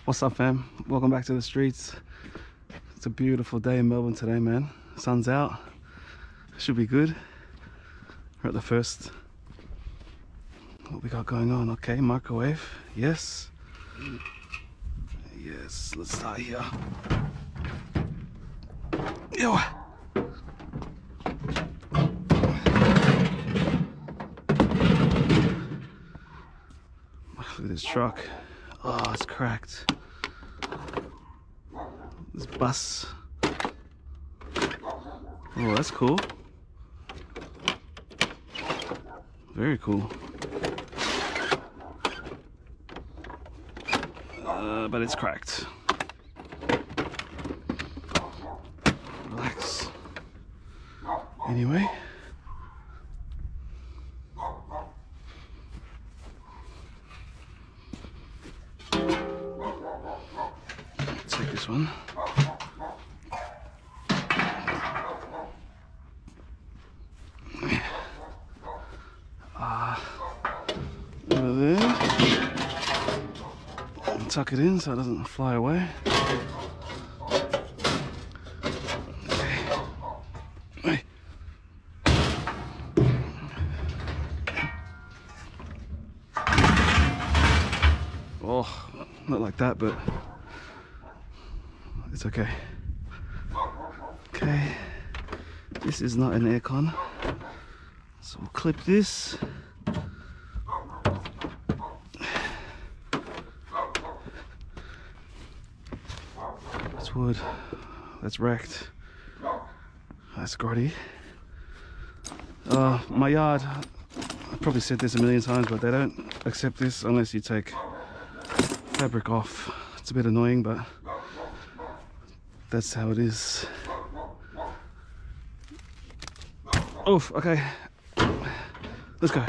What's up, fam? Welcome back to the streets. It's a beautiful day in Melbourne today, man. Sun's out. Should be good. We're at the first. What we got going on? Okay, microwave. Yes. Yes, let's start here. Yo. Look at this truck. Oh, it's cracked. This bus. Oh, that's cool. Very cool. But it's cracked. Relax. Anyway. Take this one. Over there. And tuck it in so it doesn't fly away. Okay. Hey. Oh, not like that, but it's okay. Okay, this is not an aircon, so we'll clip this. That's wood. That's wrecked. That's grotti. My yard, I've probably said this a million times, but they don't accept this unless you take fabric off. It's a bit annoying, but that's how it is. Oof, okay. Let's go.